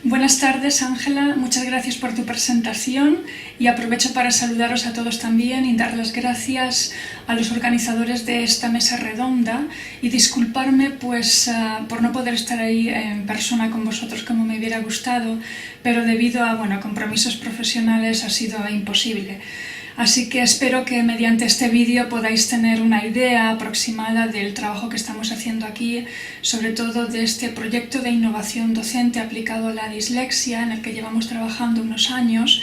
Buenas tardes, Ángela. Muchas gracias por tu presentación y aprovecho para saludaros a todos también y dar las gracias a los organizadores de esta mesa redonda y disculparme por no poder estar ahí en persona con vosotros como me hubiera gustado, pero debido a compromisos profesionales ha sido imposible. Así que espero que mediante este vídeo podáis tener una idea aproximada del trabajo que estamos haciendo aquí, sobre todo de este proyecto de innovación docente aplicado a la dislexia en el que llevamos trabajando unos años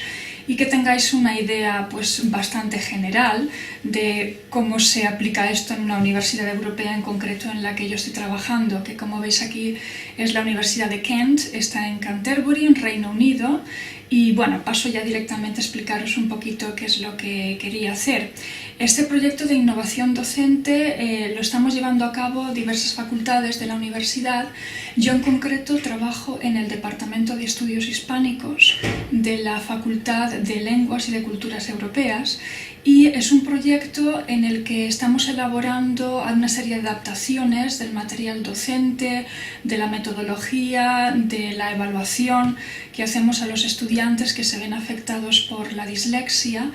y que tengáis una idea bastante general de cómo se aplica esto en una universidad europea en concreto en la que yo estoy trabajando, que como veis aquí es la Universidad de Kent, está en Canterbury, en Reino Unido. Y paso ya directamente a explicaros un poquito qué es lo que quería hacer. Este proyecto de innovación docente lo estamos llevando a cabo diversas facultades de la universidad. Yo en concreto trabajo en el Departamento de Estudios Hispánicos de la Facultad de Lenguas y de Culturas Europeas y es un proyecto en el que estamos elaborando una serie de adaptaciones del material docente, de la metodología, de la evaluación que hacemos a los estudiantes que se ven afectados por la dislexia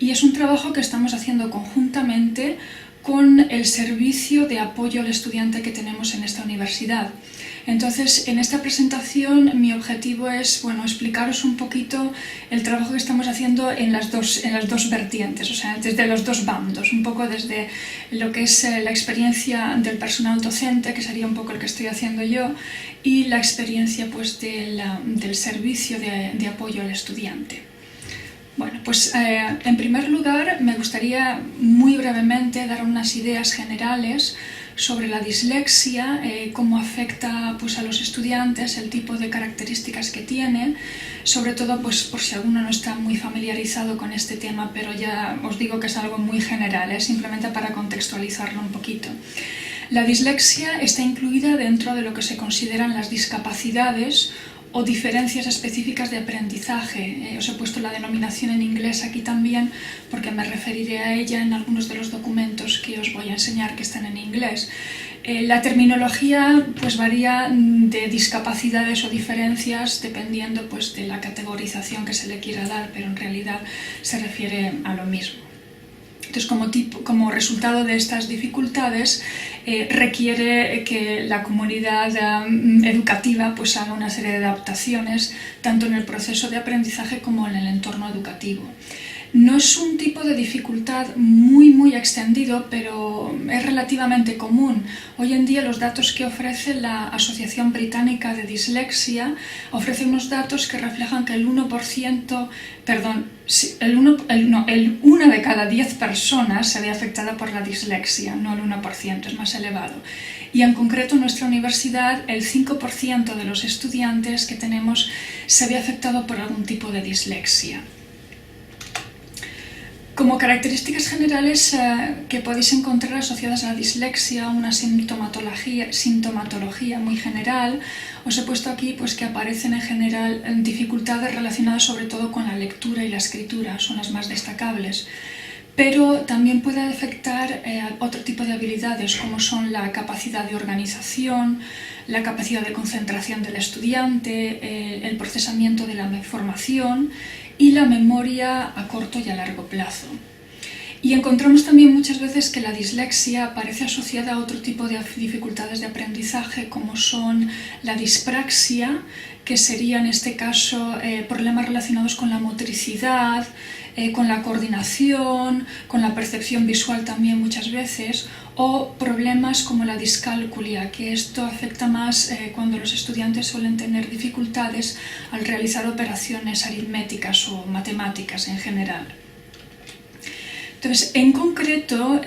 y es un trabajo que estamos haciendo conjuntamente con el servicio de apoyo al estudiante que tenemos en esta universidad. Entonces, en esta presentación mi objetivo es explicaros un poquito el trabajo que estamos haciendo en las dos vertientes, o sea, desde los dos bandos, un poco desde lo que es la experiencia del personal docente, que sería un poco el que estoy haciendo yo, y la experiencia del servicio de apoyo al estudiante. En primer lugar me gustaría muy brevemente dar unas ideas generales sobre la dislexia, cómo afecta a los estudiantes, el tipo de características que tiene, sobre todo por si alguno no está muy familiarizado con este tema, pero ya os digo que es algo muy general, simplemente para contextualizarlo un poquito. La dislexia está incluida dentro de lo que se consideran las discapacidades o diferencias específicas de aprendizaje. Os he puesto la denominación en inglés aquí también porque me referiré a ella en algunos de los documentos que os voy a enseñar que están en inglés. La terminología varía de discapacidades o diferencias dependiendo de la categorización que se le quiera dar, pero en realidad se refiere a lo mismo. Entonces, como resultado de estas dificultades, requiere que la comunidad educativa haga una serie de adaptaciones, tanto en el proceso de aprendizaje como en el entorno educativo. No es un tipo de dificultad muy extendido, pero es relativamente común. Hoy en día los datos que ofrece la Asociación Británica de Dislexia ofrece unos datos que reflejan que el 1 de cada 10 personas se ve afectada por la dislexia, no el 1%, es más elevado. Y en concreto en nuestra universidad el 5% de los estudiantes que tenemos se ve afectado por algún tipo de dislexia. Como características generales que podéis encontrar asociadas a la dislexia, una sintomatología muy general, os he puesto aquí que aparecen en general dificultades relacionadas sobre todo con la lectura y la escritura, son las más destacables. Pero también puede afectar otro tipo de habilidades como son la capacidad de organización, la capacidad de concentración del estudiante, el procesamiento de la información y la memoria a corto y a largo plazo. Y encontramos también muchas veces que la dislexia aparece asociada a otro tipo de dificultades de aprendizaje como son la dispraxia, que sería en este caso problemas relacionados con la motricidad, con la coordinación, con la percepción visual también muchas veces, o problemas como la discalculia, que esto afecta más cuando los estudiantes suelen tener dificultades al realizar operaciones aritméticas o matemáticas en general. Entonces, en concreto,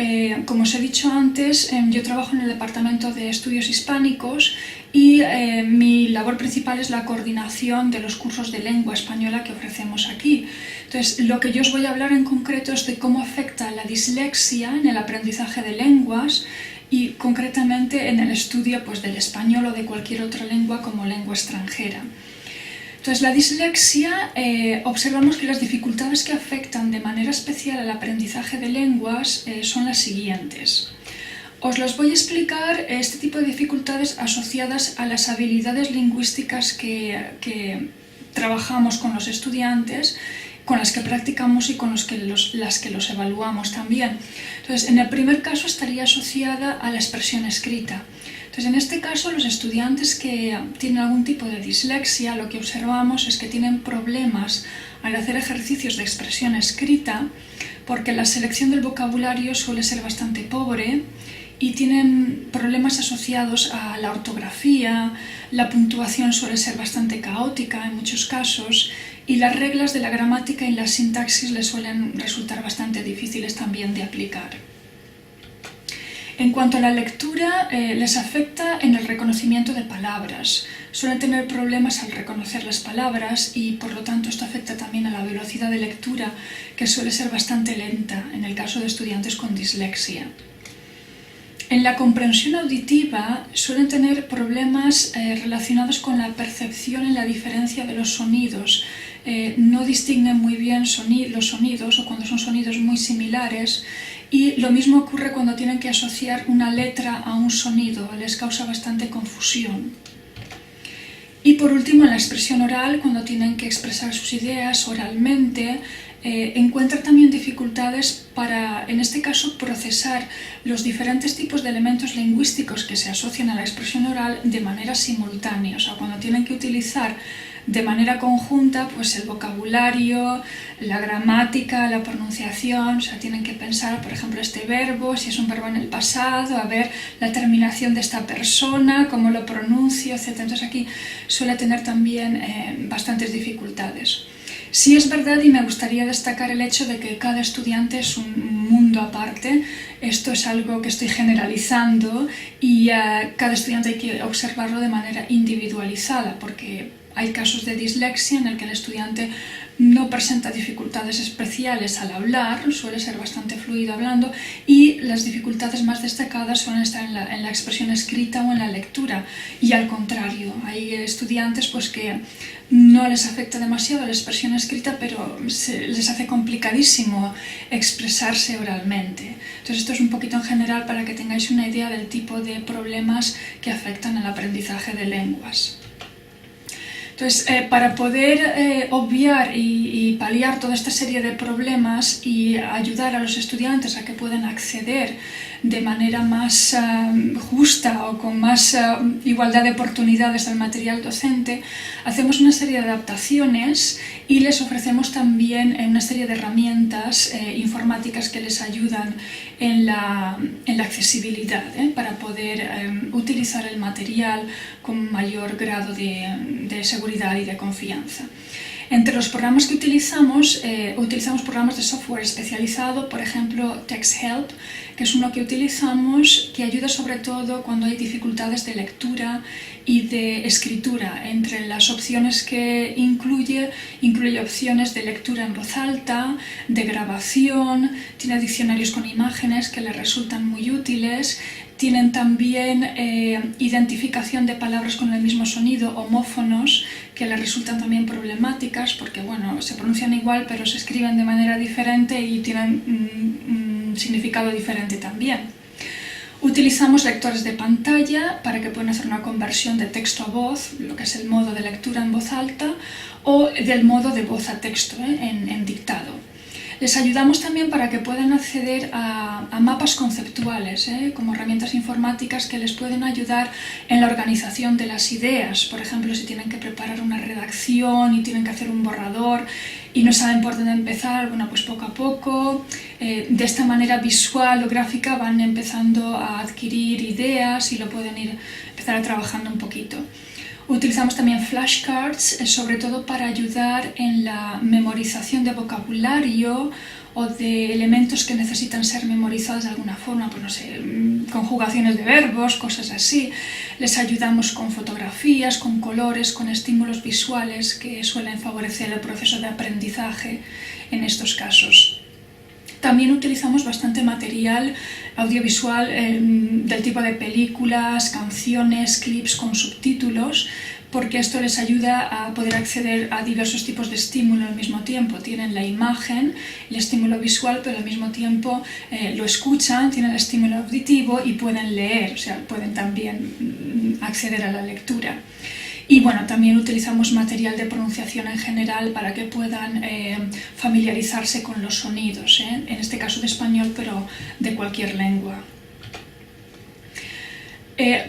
como os he dicho antes, yo trabajo en el Departamento de Estudios Hispánicos y mi labor principal es la coordinación de los cursos de lengua española que ofrecemos aquí. Entonces, lo que yo os voy a hablar en concreto es de cómo afecta la dislexia en el aprendizaje de lenguas y concretamente en el estudio del español o de cualquier otra lengua como lengua extranjera. Entonces, la dislexia, observamos que las dificultades que afectan de manera especial al aprendizaje de lenguas son las siguientes. Os las voy a explicar este tipo de dificultades asociadas a las habilidades lingüísticas que trabajamos con los estudiantes, con las que practicamos y con las que los evaluamos también. Entonces, en el primer caso estaría asociada a la expresión escrita. Entonces, en este caso, los estudiantes que tienen algún tipo de dislexia, lo que observamos es que tienen problemas al hacer ejercicios de expresión escrita, porque la selección del vocabulario suele ser bastante pobre y tienen problemas asociados a la ortografía, la puntuación suele ser bastante caótica en muchos casos y las reglas de la gramática y la sintaxis les suelen resultar bastante difíciles también de aplicar. En cuanto a la lectura, les afecta en el reconocimiento de palabras. Suelen tener problemas al reconocer las palabras y por lo tanto esto afecta también a la velocidad de lectura, que suele ser bastante lenta en el caso de estudiantes con dislexia. En la comprensión auditiva suelen tener problemas relacionados con la percepción en la diferencia de los sonidos. No distinguen muy bien los sonidos o cuando son sonidos muy similares y lo mismo ocurre cuando tienen que asociar una letra a un sonido, les causa bastante confusión. Y por último, en la expresión oral, cuando tienen que expresar sus ideas oralmente, encuentran también dificultades para, en este caso, procesar los diferentes tipos de elementos lingüísticos que se asocian a la expresión oral de manera simultánea. O sea, cuando tienen que utilizar de manera conjunta pues el vocabulario, la gramática, la pronunciación, o sea, tienen que pensar, por ejemplo, este verbo, si es un verbo en el pasado, a ver la terminación de esta persona, cómo lo pronuncio, etc. Entonces aquí suele tener también bastantes dificultades. Sí es verdad y me gustaría destacar el hecho de que cada estudiante es un mundo aparte. Esto es algo que estoy generalizando y cada estudiante hay que observarlo de manera individualizada porque hay casos de dislexia en el que el estudiante no presenta dificultades especiales al hablar, suele ser bastante fluido hablando y las dificultades más destacadas suelen estar en la expresión escrita o en la lectura. Y al contrario, hay estudiantes pues, que no les afecta demasiado la expresión escrita, pero les hace complicadísimo expresarse oralmente. Entonces esto es un poquito en general para que tengáis una idea del tipo de problemas que afectan al aprendizaje de lenguas. Entonces, para poder obviar y paliar toda esta serie de problemas y ayudar a los estudiantes a que puedan acceder de manera más justa o con más igualdad de oportunidades al material docente, hacemos una serie de adaptaciones y les ofrecemos también una serie de herramientas informáticas que les ayudan en la accesibilidad para poder utilizar el material con mayor grado de seguridad y de confianza. Entre los programas que utilizamos programas de software especializado, por ejemplo TextHelp, que es uno que utilizamos que ayuda sobre todo cuando hay dificultades de lectura y de escritura. Entre las opciones que incluye opciones de lectura en voz alta, de grabación, tiene diccionarios con imágenes que les resultan muy útiles. Tienen también identificación de palabras con el mismo sonido, homófonos, que les resultan también problemáticas porque bueno, se pronuncian igual pero se escriben de manera diferente y tienen un significado diferente también. Utilizamos lectores de pantalla para que puedan hacer una conversión de texto a voz, lo que es el modo de lectura en voz alta, o del modo de voz a texto en dictado. Les ayudamos también para que puedan acceder a mapas conceptuales, como herramientas informáticas que les pueden ayudar en la organización de las ideas. Por ejemplo, si tienen que preparar una redacción y tienen que hacer un borrador y no saben por dónde empezar, bueno, pues poco a poco, de esta manera visual o gráfica van empezando a adquirir ideas y lo pueden empezar a trabajando un poquito. Utilizamos también flashcards, sobre todo para ayudar en la memorización de vocabulario o de elementos que necesitan ser memorizados de alguna forma, pues no sé, conjugaciones de verbos, cosas así. Les ayudamos con fotografías, con colores, con estímulos visuales que suelen favorecer el proceso de aprendizaje en estos casos. También utilizamos bastante material audiovisual del tipo de películas, canciones, clips con subtítulos, porque esto les ayuda a poder acceder a diversos tipos de estímulo al mismo tiempo. Tienen la imagen, el estímulo visual, pero al mismo tiempo lo escuchan, tienen el estímulo auditivo y pueden leer, o sea, pueden también acceder a la lectura. Y bueno, también utilizamos material de pronunciación en general para que puedan familiarizarse con los sonidos, en este caso de español, pero de cualquier lengua.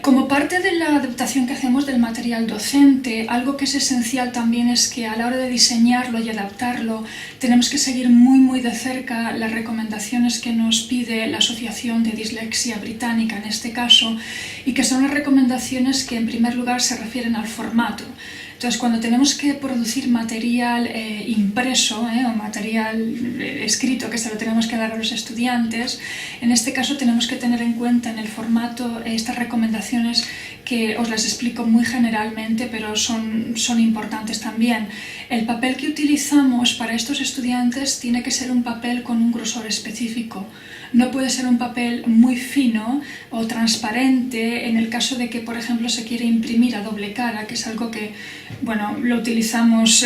Como parte de la adaptación que hacemos del material docente, algo que es esencial también es que a la hora de diseñarlo y adaptarlo tenemos que seguir muy de cerca las recomendaciones que nos pide la Asociación de Dislexia Británica en este caso, y que son las recomendaciones que en primer lugar se refieren al formato. Entonces, cuando tenemos que producir material impreso o material escrito que se lo tenemos que dar a los estudiantes, en este caso tenemos que tener en cuenta en el formato estas recomendaciones que os las explico muy generalmente, pero son importantes también. El papel que utilizamos para estos estudiantes tiene que ser un papel con un grosor específico. No puede ser un papel muy fino o transparente en el caso de que, por ejemplo, se quiere imprimir a doble cara, que es algo que, bueno, lo utilizamos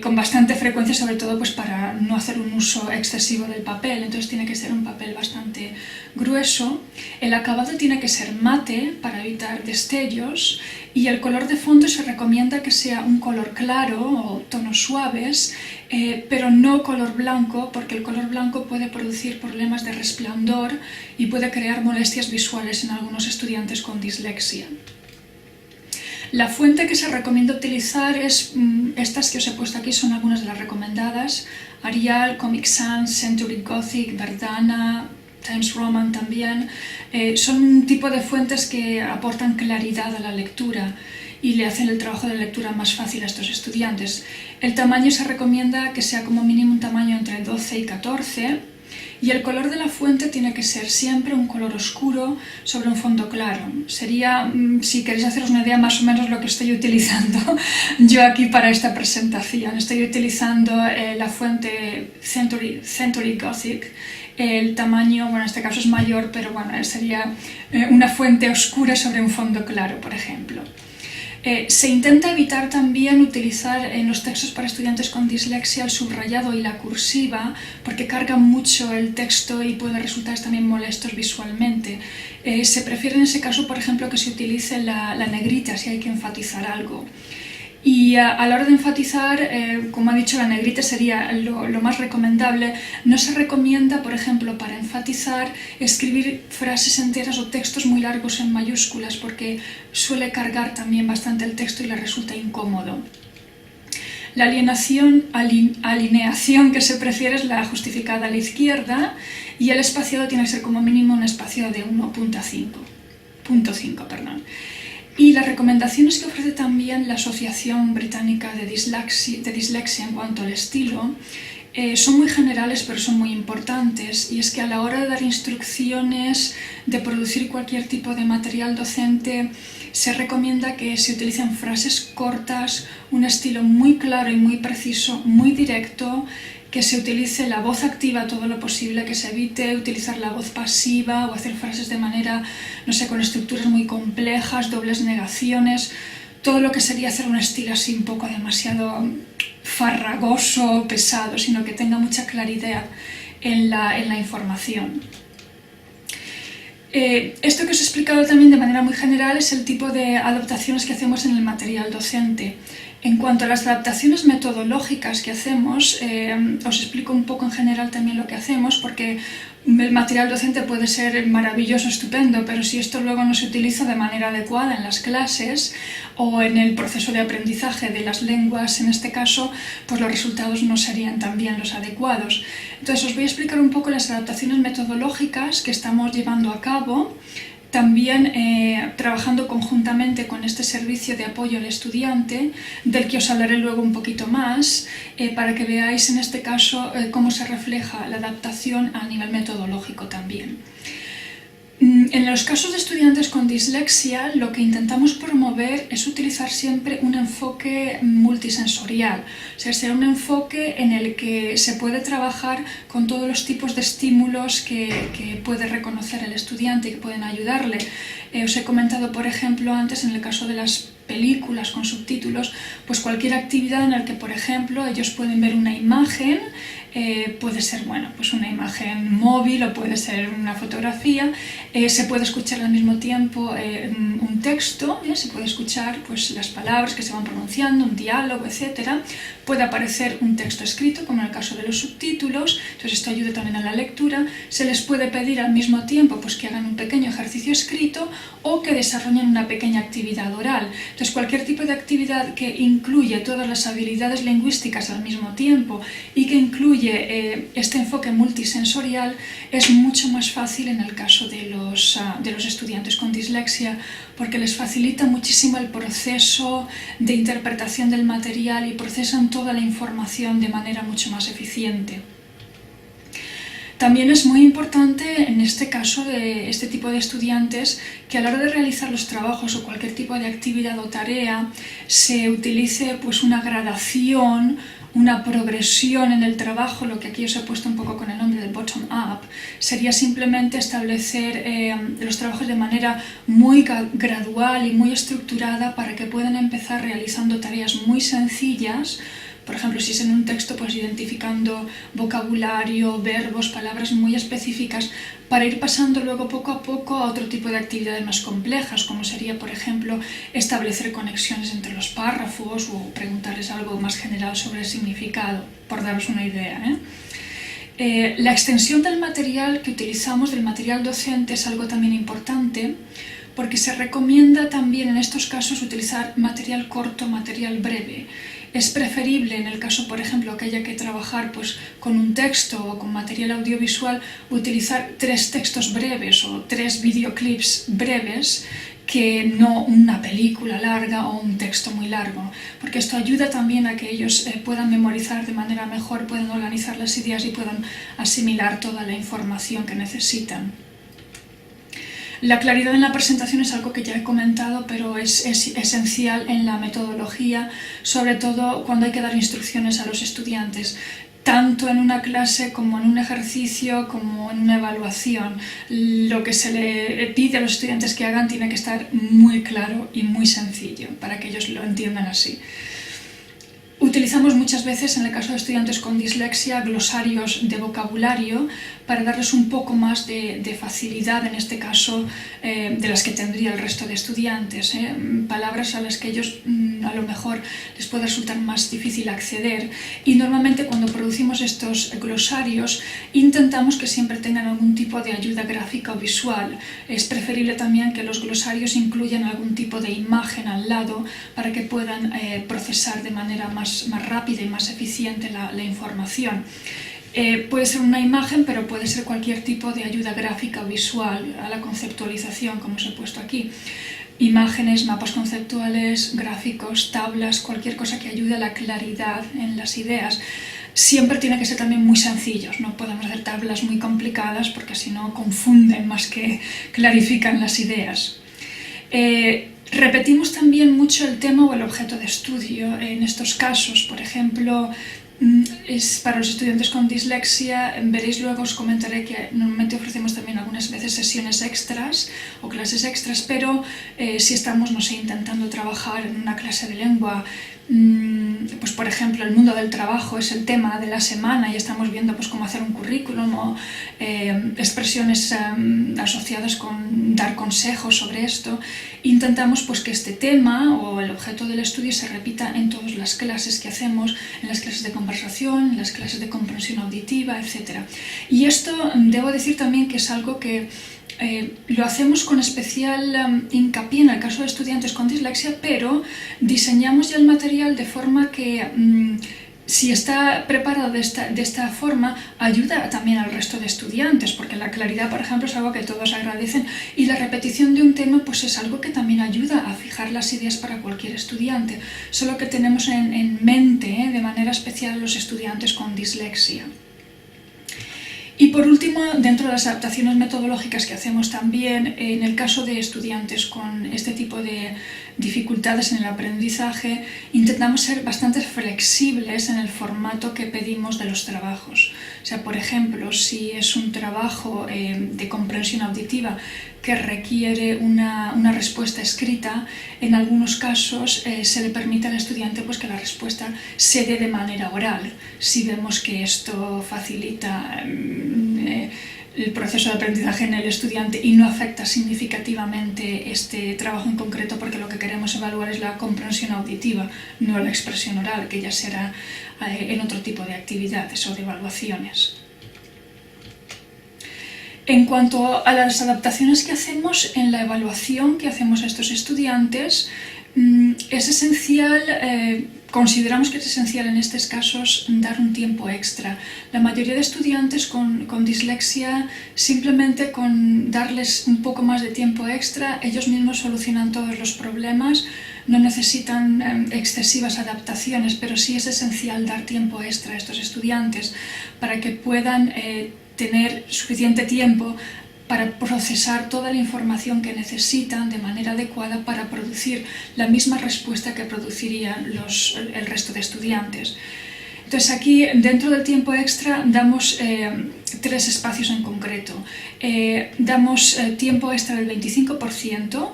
con bastante frecuencia, sobre todo pues para no hacer un uso excesivo del papel. Entonces tiene que ser un papel bastante grueso. El acabado tiene que ser mate para evitar destellos, y el color de fondo se recomienda que sea un color claro o tonos suaves, pero no color blanco, porque el color blanco puede producir problemas de resplandor y puede crear molestias visuales en algunos estudiantes con dislexia. La fuente que se recomienda utilizar es estas que os he puesto aquí, son algunas de las recomendadas: Arial, Comic Sans, Century Gothic, Verdana, Times Roman también. Son un tipo de fuentes que aportan claridad a la lectura y le hacen el trabajo de lectura más fácil a estos estudiantes. El tamaño se recomienda que sea como mínimo un tamaño entre 12 y 14. Y el color de la fuente tiene que ser siempre un color oscuro sobre un fondo claro. Sería, si queréis haceros una idea, más o menos lo que estoy utilizando yo aquí para esta presentación. Estoy utilizando la fuente Century Gothic. El tamaño, bueno, en este caso es mayor, pero bueno, sería una fuente oscura sobre un fondo claro, por ejemplo. Se intenta evitar también utilizar en los textos para estudiantes con dislexia el subrayado y la cursiva, porque cargan mucho el texto y pueden resultar también molestos visualmente. Se prefiere en ese caso, por ejemplo, que se utilice la negrita si hay que enfatizar algo. Y a la hora de enfatizar, como ha dicho, la negrita sería lo más recomendable. No se recomienda, por ejemplo, para enfatizar, escribir frases enteras o textos muy largos en mayúsculas, porque suele cargar también bastante el texto y le resulta incómodo. La alineación que se prefiere es la justificada a la izquierda, y el espaciado tiene que ser como mínimo un espacio de 1.5. Y las recomendaciones que ofrece también la Asociación Británica de Dislexia en cuanto al estilo son muy generales, pero son muy importantes, y es que a la hora de dar instrucciones, de producir cualquier tipo de material docente, se recomienda que se utilicen frases cortas, un estilo muy claro y muy preciso, muy directo, que se utilice la voz activa todo lo posible, que se evite utilizar la voz pasiva o hacer frases de manera, no sé, con estructuras muy complejas, dobles negaciones, todo lo que sería hacer un estilo así un poco demasiado farragoso, pesado, sino que tenga mucha claridad en la información. Esto que os he explicado también de manera muy general es el tipo de adaptaciones que hacemos en el material docente. En cuanto a las adaptaciones metodológicas que hacemos, os explico un poco en general también lo que hacemos, porque el material docente puede ser maravilloso, estupendo, pero si esto luego no se utiliza de manera adecuada en las clases o en el proceso de aprendizaje de las lenguas, en este caso, pues los resultados no serían también los adecuados. Entonces os voy a explicar un poco las adaptaciones metodológicas que estamos llevando a cabo, también trabajando conjuntamente con este servicio de apoyo al estudiante, del que os hablaré luego un poquito más, para que veáis en este caso cómo se refleja la adaptación a nivel metodológico también. En los casos de estudiantes con dislexia, lo que intentamos promover es utilizar siempre un enfoque multisensorial. O sea, será un enfoque en el que se puede trabajar con todos los tipos de estímulos que puede reconocer el estudiante y que pueden ayudarle. Os he comentado, por ejemplo, antes, en el caso de las películas con subtítulos, pues cualquier actividad en la que, por ejemplo, ellos pueden ver una imagen, puede ser pues una imagen móvil o puede ser una fotografía, se puede escuchar al mismo tiempo un texto, se puede escuchar pues, las palabras que se van pronunciando, un diálogo, etc. Puede aparecer un texto escrito, como en el caso de los subtítulos, entonces esto ayuda también a la lectura. Se les puede pedir al mismo tiempo pues, que hagan un pequeño ejercicio escrito o que desarrollen una pequeña actividad oral. Entonces cualquier tipo de actividad que incluye todas las habilidades lingüísticas al mismo tiempo y que incluye este enfoque multisensorial es mucho más fácil en el caso de los estudiantes con dislexia, porque les facilita muchísimo el proceso de interpretación del material y procesan toda la información de manera mucho más eficiente. También es muy importante en este caso de este tipo de estudiantes que a la hora de realizar los trabajos o cualquier tipo de actividad o tarea se utilice pues una gradación, una progresión en el trabajo. Lo que aquí os he puesto un poco con el nombre de bottom up sería simplemente establecer los trabajos de manera muy gradual y muy estructurada para que puedan empezar realizando tareas muy sencillas. Por ejemplo, si es en un texto, pues identificando vocabulario, verbos, palabras muy específicas, para ir pasando luego poco a poco a otro tipo de actividades más complejas, como sería, por ejemplo, establecer conexiones entre los párrafos o preguntarles algo más general sobre el significado, por daros una idea, La extensión del material que utilizamos, del material docente, es algo también importante, porque se recomienda también en estos casos utilizar material corto, material breve. Es preferible, en el caso, por ejemplo, que haya que trabajar pues, con un texto o con material audiovisual, utilizar 3 textos breves o 3 videoclips breves que no una película larga o un texto muy largo, porque esto ayuda también a que ellos puedan memorizar de manera mejor, puedan organizar las ideas y puedan asimilar toda la información que necesitan. La claridad en la presentación es algo que ya he comentado, pero es esencial en la metodología, sobre todo cuando hay que dar instrucciones a los estudiantes, tanto en una clase como en un ejercicio, como en una evaluación. Lo que se le pide a los estudiantes que hagan tiene que estar muy claro y muy sencillo, para que ellos lo entiendan así. Utilizamos muchas veces, en el caso de estudiantes con dislexia, glosarios de vocabulario para darles un poco más de facilidad, en este caso, de las que tendría el resto de estudiantes. Palabras a las que ellos a lo mejor les puede resultar más difícil acceder. Y normalmente cuando producimos estos glosarios intentamos que siempre tengan algún tipo de ayuda gráfica o visual. Es preferible también que los glosarios incluyan algún tipo de imagen al lado para que puedan procesar de manera más rápida y más eficiente la información. Puede ser una imagen, pero puede ser cualquier tipo de ayuda gráfica o visual a la conceptualización, como os he puesto aquí. Imágenes, mapas conceptuales, gráficos, tablas, cualquier cosa que ayude a la claridad en las ideas. Siempre tiene que ser también muy sencillos, no podemos hacer tablas muy complicadas porque si no confunden más que clarifican las ideas. Repetimos también mucho el tema o el objeto de estudio. En estos casos, por ejemplo, es para los estudiantes con dislexia, veréis luego, os comentaré que normalmente ofrecemos también algunas veces sesiones extras o clases extras, pero si estamos, no sé, intentando trabajar en una clase de lengua, pues por ejemplo el mundo del trabajo es el tema de la semana y estamos viendo pues cómo hacer un currículum o expresiones asociadas con dar consejos sobre esto, intentamos pues que este tema o el objeto del estudio se repita en todas las clases que hacemos, en las clases de conversación, en las clases de comprensión auditiva, etc. Y esto debo decir también que es algo que lo hacemos con especial hincapié en el caso de estudiantes con dislexia, pero diseñamos ya el material de forma que si está preparado de esta forma, ayuda también al resto de estudiantes, porque la claridad, por ejemplo, es algo que todos agradecen y la repetición de un tema pues es algo que también ayuda a fijar las ideas para cualquier estudiante, solo que tenemos en mente de manera especial los estudiantes con dislexia. Y por último, dentro de las adaptaciones metodológicas que hacemos también, en el caso de estudiantes con este tipo de dificultades en el aprendizaje, intentamos ser bastante flexibles en el formato que pedimos de los trabajos. O sea, por ejemplo, si es un trabajo de comprensión auditiva que requiere una respuesta escrita, en algunos casos se le permite al estudiante pues, que la respuesta se dé de manera oral, si vemos que esto facilita el proceso de aprendizaje en el estudiante y no afecta significativamente este trabajo en concreto, porque lo que queremos evaluar es la comprensión auditiva, no la expresión oral, que ya será en otro tipo de actividades o de evaluaciones. En cuanto a las adaptaciones que hacemos en la evaluación que hacemos a estos estudiantes, es esencial, consideramos que es esencial en estos casos dar un tiempo extra. La mayoría de estudiantes con dislexia, simplemente con darles un poco más de tiempo extra, ellos mismos solucionan todos los problemas, no necesitan excesivas adaptaciones, pero sí es esencial dar tiempo extra a estos estudiantes para que puedan tener suficiente tiempo para procesar toda la información que necesitan de manera adecuada para producir la misma respuesta que producirían el resto de estudiantes. Entonces aquí, dentro del tiempo extra, damos 3 espacios en concreto. Damos tiempo extra del 25%,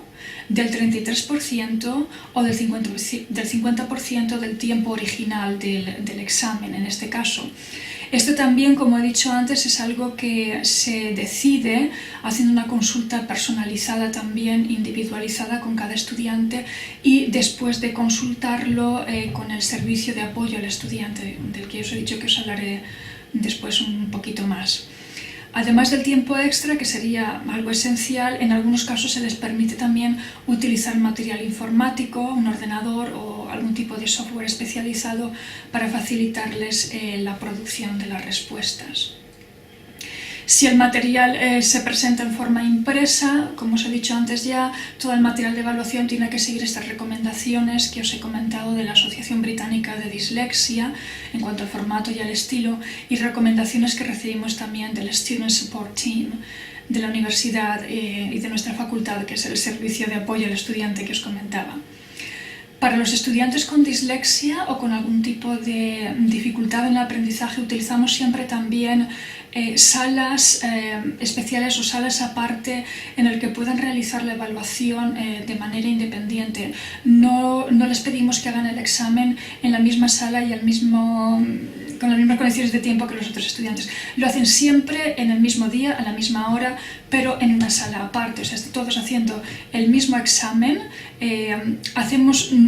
del 33% o del 50% del tiempo original del examen, en este caso. Esto también, como he dicho antes, es algo que se decide haciendo una consulta personalizada también, individualizada con cada estudiante, y después de consultarlo con el servicio de apoyo al estudiante, del que os he dicho que os hablaré después un poquito más. Además del tiempo extra, que sería algo esencial, en algunos casos se les permite también utilizar material informático, un ordenador o algún tipo de software especializado para facilitarles la producción de las respuestas. Si el material se presenta en forma impresa, como os he dicho antes ya, todo el material de evaluación tiene que seguir estas recomendaciones que os he comentado de la Asociación Británica de Dislexia en cuanto al formato y al estilo, y recomendaciones que recibimos también del Student Support Team de la universidad y de nuestra facultad, que es el servicio de apoyo al estudiante que os comentaba. Para los estudiantes con dislexia o con algún tipo de dificultad en el aprendizaje, utilizamos siempre también salas especiales o salas aparte en las que puedan realizar la evaluación de manera independiente. No les pedimos que hagan el examen en la misma sala y con las mismas condiciones de tiempo que los otros estudiantes. Lo hacen siempre en el mismo día, a la misma hora, pero en una sala aparte. O sea, todos haciendo el mismo examen.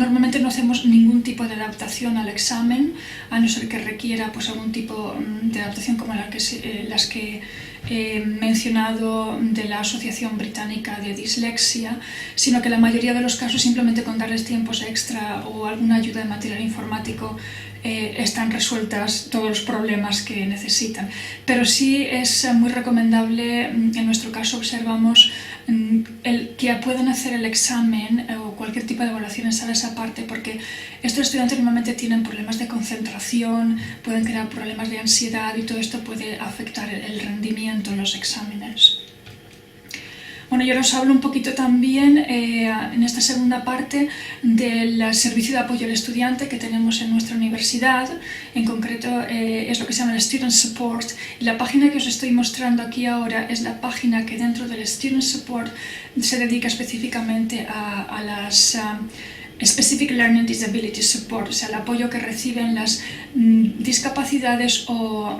Normalmente no hacemos ningún tipo de adaptación al examen, a no ser que requiera pues, algún tipo de adaptación como las que he mencionado de la Asociación Británica de Dislexia, sino que la mayoría de los casos, simplemente con darles tiempos extra o alguna ayuda de material informático, están resueltas todos los problemas que necesitan. Pero sí es muy recomendable, en nuestro caso observamos que puedan hacer el examen o cualquier tipo de evaluación en salas aparte, porque estos estudiantes normalmente tienen problemas de concentración, pueden crear problemas de ansiedad y todo esto puede afectar el rendimiento en los exámenes. Bueno, yo os hablo un poquito también en esta segunda parte del servicio de apoyo al estudiante que tenemos en nuestra universidad. En concreto es lo que se llama el Student Support, y la página que os estoy mostrando aquí ahora es la página que dentro del Student Support se dedica específicamente a las Specific Learning Disability Support, o sea, el apoyo que reciben las discapacidades o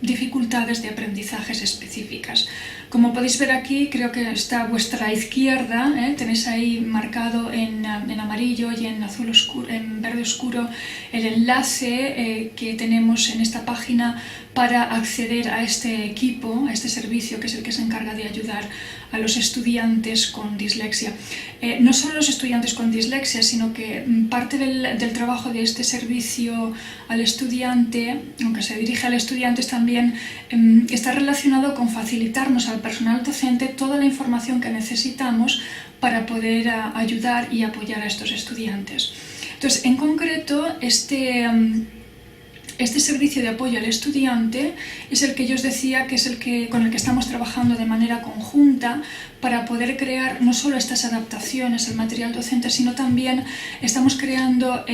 dificultades de aprendizajes específicas. Como podéis ver aquí, creo que está a vuestra izquierda, tenéis ahí marcado en amarillo y en azul oscuro, en verde oscuro, el enlace que tenemos en esta página para acceder a este equipo, a este servicio que es el que se encarga de ayudar a los estudiantes con dislexia. No solo los estudiantes con dislexia, sino que parte del trabajo de este servicio al estudiante, aunque se dirige al estudiante, también está relacionado con facilitarnos al personal docente toda la información que necesitamos para poder ayudar y apoyar a estos estudiantes. Entonces, en concreto, este servicio de apoyo al estudiante es el que yo os decía que es con el que estamos trabajando de manera conjunta para poder crear no solo estas adaptaciones al material docente, sino también estamos creando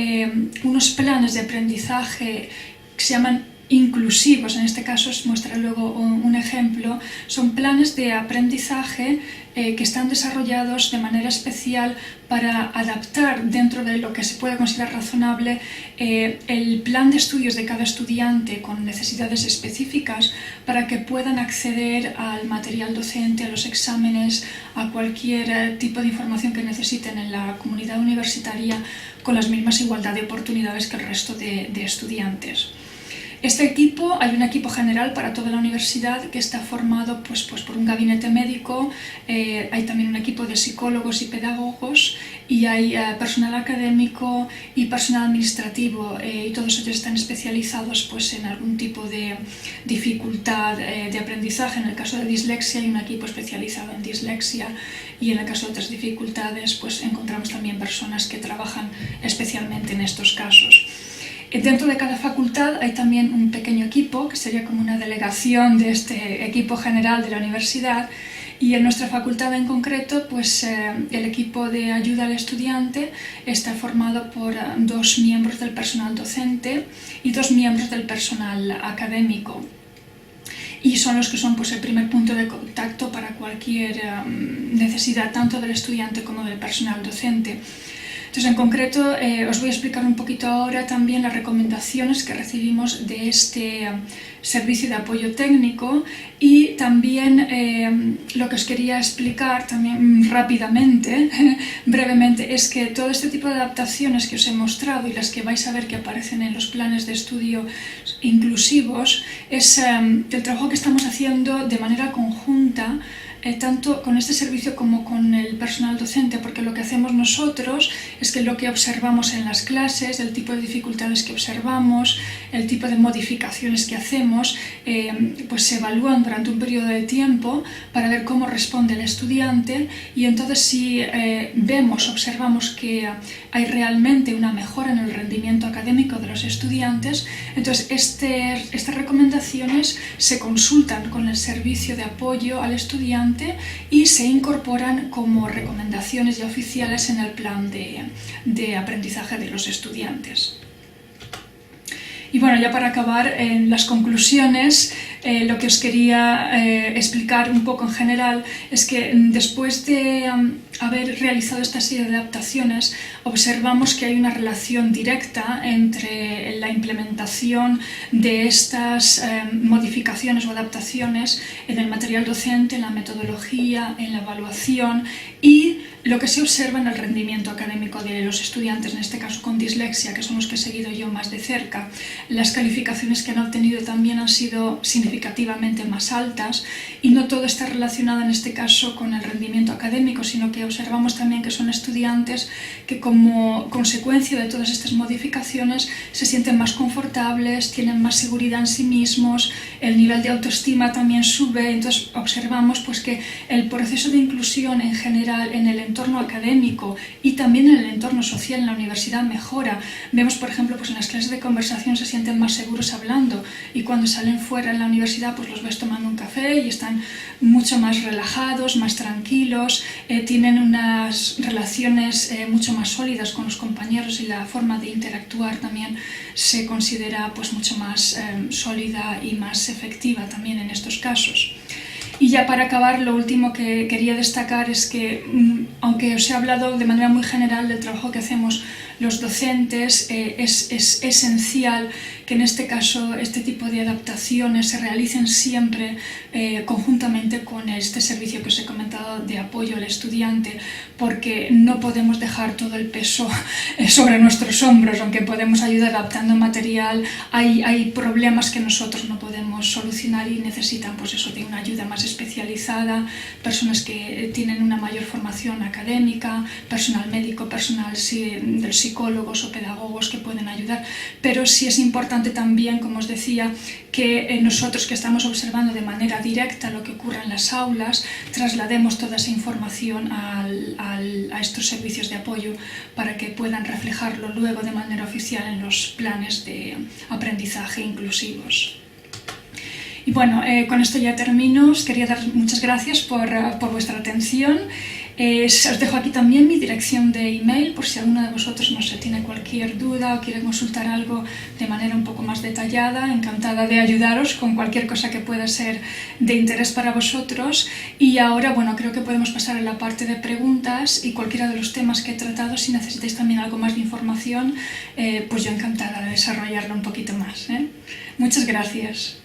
unos planes de aprendizaje que se llaman inclusivos. En este caso os mostraré luego un ejemplo. Son planes de aprendizaje que están desarrollados de manera especial para adaptar dentro de lo que se puede considerar razonable el plan de estudios de cada estudiante con necesidades específicas para que puedan acceder al material docente, a los exámenes, a cualquier tipo de información que necesiten en la comunidad universitaria con las mismas igualdad de oportunidades que el resto de estudiantes. Este equipo, hay un equipo general para toda la universidad que está formado pues por un gabinete médico, hay también un equipo de psicólogos y pedagogos y hay personal académico y personal administrativo y todos ellos están especializados pues, en algún tipo de dificultad de aprendizaje. En el caso de dislexia hay un equipo especializado en dislexia y en el caso de otras dificultades pues, encontramos también personas que trabajan especialmente en estos casos. Dentro de cada facultad hay también un pequeño equipo, que sería como una delegación de este equipo general de la universidad, y en nuestra facultad en concreto, pues el equipo de ayuda al estudiante está formado por 2 miembros del personal docente y 2 miembros del personal académico. Y son los que son pues, el primer punto de contacto para cualquier necesidad, tanto del estudiante como del personal docente. Entonces, en concreto, os voy a explicar un poquito ahora también las recomendaciones que recibimos de este servicio de apoyo técnico y también lo que os quería explicar también rápidamente, brevemente, es que todo este tipo de adaptaciones que os he mostrado y las que vais a ver que aparecen en los planes de estudio inclusivos es el trabajo que estamos haciendo de manera conjunta tanto con este servicio como con el personal docente, porque lo que hacemos nosotros es que lo que observamos en las clases, el tipo de dificultades que observamos, el tipo de modificaciones que hacemos, pues se evalúan durante un periodo de tiempo para ver cómo responde el estudiante y entonces si observamos que hay realmente una mejora en el rendimiento académico de los estudiantes, entonces estas recomendaciones se consultan con el servicio de apoyo al estudiante y se incorporan como recomendaciones ya oficiales en el plan de aprendizaje de los estudiantes. Y bueno, ya para acabar, en las conclusiones, lo que os quería explicar un poco en general es que después de haber realizado esta serie de adaptaciones, observamos que hay una relación directa entre la implementación de estas modificaciones o adaptaciones en el material docente, en la metodología, en la evaluación y lo que se observa en el rendimiento académico de los estudiantes, en este caso con dislexia, que son los que he seguido yo más de cerca. Las calificaciones que han obtenido también han sido significativamente más altas y no todo está relacionado en este caso con el rendimiento académico, sino que observamos también que son estudiantes que como consecuencia de todas estas modificaciones se sienten más confortables, tienen más seguridad en sí mismos, el nivel de autoestima también sube, entonces observamos pues, que el proceso de inclusión en general en el entorno académico y también en el entorno social en la universidad mejora. Vemos, por ejemplo, pues en las clases de conversación se sienten más seguros hablando y cuando salen fuera en la universidad pues los ves tomando un café y están mucho más relajados, más tranquilos, tienen unas relaciones mucho más sólidas con los compañeros y la forma de interactuar también se considera pues mucho más sólida y más efectiva también en estos casos. Y ya para acabar, lo último que quería destacar es que, aunque os he hablado de manera muy general del trabajo que hacemos los docentes, es esencial que en este caso este tipo de adaptaciones se realicen siempre conjuntamente con este servicio que os he comentado de apoyo al estudiante, porque no podemos dejar todo el peso sobre nuestros hombros, aunque podemos ayudar adaptando material, hay problemas que nosotros no podemos solucionar y necesitan pues eso, de una ayuda más especializada, personas que tienen una mayor formación académica, personal médico, personal de psicólogos o pedagogos que pueden ayudar. Pero sí es importante también, como os decía, que nosotros que estamos observando de manera directa lo que ocurre en las aulas, traslademos toda esa información a estos servicios de apoyo para que puedan reflejarlo luego de manera oficial en los planes de aprendizaje inclusivos. Y bueno, con esto ya termino. Os quería dar muchas gracias por vuestra atención. Os dejo aquí también mi dirección de email por si alguno de vosotros, no sé, tiene cualquier duda o quiere consultar algo de manera un poco más detallada. Encantada de ayudaros con cualquier cosa que pueda ser de interés para vosotros. Y ahora, bueno, creo que podemos pasar a la parte de preguntas y cualquiera de los temas que he tratado, si necesitáis también algo más de información, pues yo encantada de desarrollarlo un poquito más. Muchas gracias.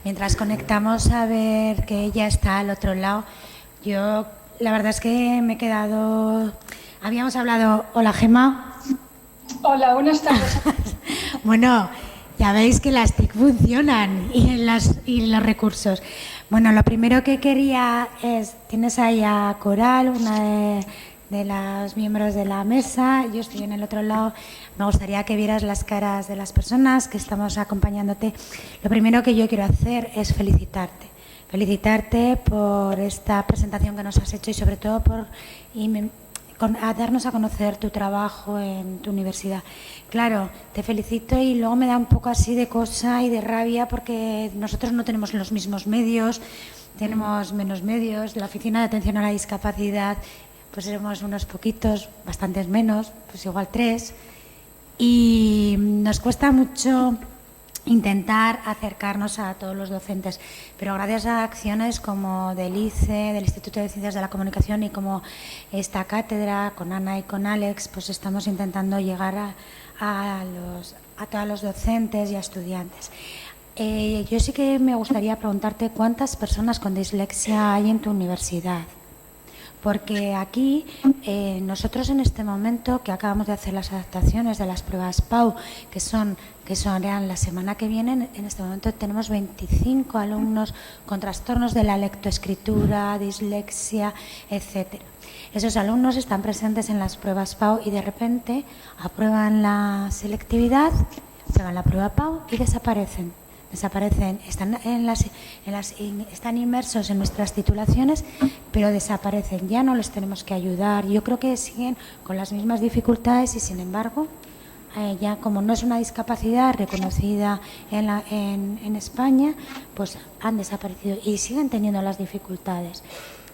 Mientras conectamos a ver que ella está al otro lado, yo la verdad es que me he quedado... Habíamos hablado... Hola, Gemma. Hola, buenas tardes. Bueno, ya veis que las TIC funcionan y los recursos. Bueno, lo primero que quería es... Tienes ahí a Coral, una de las miembros de la mesa. Yo estoy en el otro lado. Me gustaría que vieras las caras de las personas que estamos acompañándote. Lo primero que yo quiero hacer es felicitarte. Felicitarte por esta presentación que nos has hecho y sobre todo por darnos a conocer tu trabajo en tu universidad. Claro, te felicito y luego me da un poco así de cosa y de rabia porque nosotros no tenemos los mismos medios, tenemos menos medios. La Oficina de Atención a la Discapacidad, pues éramos unos poquitos, bastantes menos, pues igual 3. Y nos cuesta mucho intentar acercarnos a todos los docentes, pero gracias a acciones como del ICE, del Instituto de Ciencias de la Comunicación y como esta cátedra con Ana y con Alex, pues estamos intentando llegar a todos los docentes y a estudiantes. Yo sí que me gustaría preguntarte cuántas personas con dislexia hay en tu universidad. Porque aquí nosotros en este momento que acabamos de hacer las adaptaciones de las pruebas PAU, que serán la semana que viene, en este momento tenemos 25 alumnos con trastornos de la lectoescritura, dislexia, etcétera. Esos alumnos están presentes en las pruebas PAU y de repente aprueban la selectividad, aprueban la prueba PAU y desaparecen. Están inmersos en nuestras titulaciones, pero desaparecen. Ya no les tenemos que ayudar. Yo creo que siguen con las mismas dificultades y, sin embargo, ya como no es una discapacidad reconocida en España, pues han desaparecido y siguen teniendo las dificultades.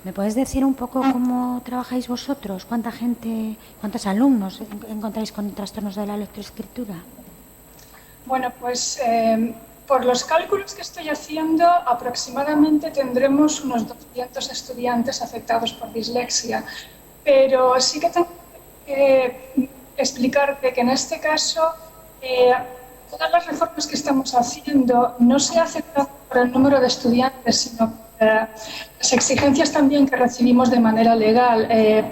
¿Me puedes decir un poco cómo trabajáis vosotros? ¿Cuántos alumnos encontráis con trastornos de la lectoescritura? Bueno, pues... por los cálculos que estoy haciendo, aproximadamente tendremos unos 200 estudiantes afectados por dislexia, pero sí que tengo que explicarte que en este caso todas las reformas que estamos haciendo no se hacen por el número de estudiantes, sino por las exigencias también que recibimos de manera legal.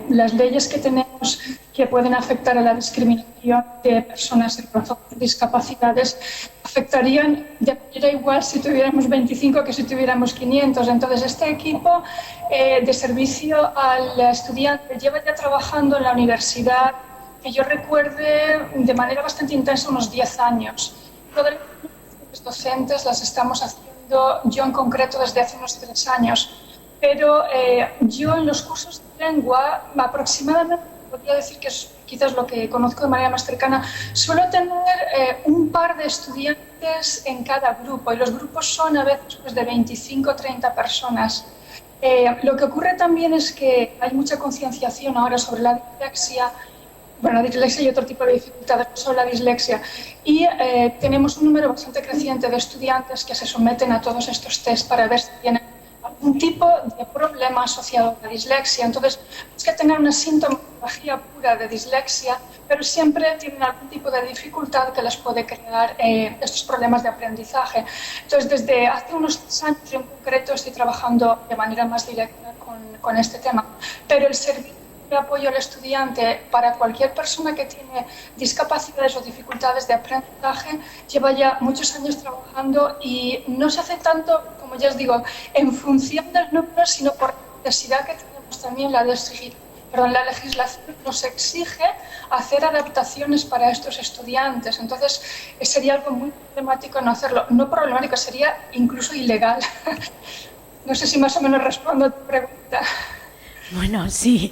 Las leyes que tenemos que pueden afectar a la discriminación de personas en razón de discapacidades afectarían de manera igual si tuviéramos 25 que si tuviéramos 500. Entonces, este equipo de servicio al estudiante lleva ya trabajando en la universidad, que yo recuerde, de manera bastante intensa, unos 10 años. Todas las docentes las estamos haciendo, yo en concreto, desde hace unos 3 años. Pero yo en los cursos de lengua, aproximadamente, podría decir que es quizás lo que conozco de manera más cercana, suelo tener un par de estudiantes en cada grupo y los grupos son a veces pues, de 25 o 30 personas. Lo que ocurre también es que hay mucha concienciación ahora sobre la dislexia, bueno, la dislexia y otro tipo de dificultades sobre la dislexia, y tenemos un número bastante creciente de estudiantes que se someten a todos estos test para ver si tienen algún tipo de problema asociado a la dislexia. Entonces, es que tener una sintomatología pura de dislexia, pero siempre tienen algún tipo de dificultad que les puede crear estos problemas de aprendizaje. Entonces, desde hace unos 3 años en concreto estoy trabajando de manera más directa con este tema, pero el servicio de apoyo al estudiante para cualquier persona que tiene discapacidades o dificultades de aprendizaje lleva ya muchos años trabajando y no se hace tanto, como ya os digo, en función del número, sino por la necesidad que tenemos también la legislación nos exige hacer adaptaciones para estos estudiantes. Entonces, sería algo muy problemático no hacerlo. No problemático, sería incluso ilegal. No sé si más o menos respondo a tu pregunta. Bueno, sí.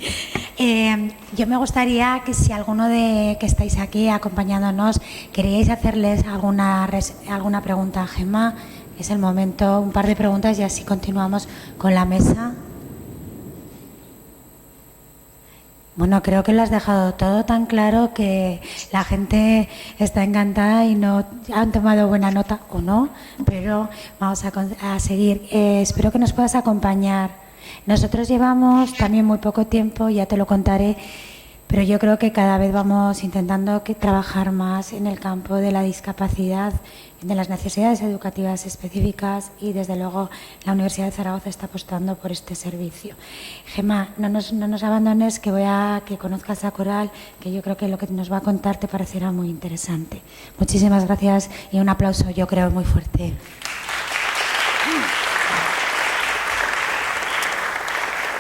Yo me gustaría que si alguno de que estáis aquí acompañándonos queríais hacerles alguna pregunta a Gemma, es el momento, un par de preguntas y así continuamos con la mesa. Bueno, creo que lo has dejado todo tan claro que la gente está encantada y no han tomado buena nota o no, pero vamos a seguir. Espero que nos puedas acompañar. Nosotros llevamos también muy poco tiempo, ya te lo contaré, pero yo creo que cada vez vamos intentando trabajar más en el campo de la discapacidad, de las necesidades educativas específicas y desde luego la Universidad de Zaragoza está apostando por este servicio. Gemma, no nos abandones, que voy a que conozcas a Coral, que yo creo que lo que nos va a contar te parecerá muy interesante. Muchísimas gracias y un aplauso, yo creo, muy fuerte.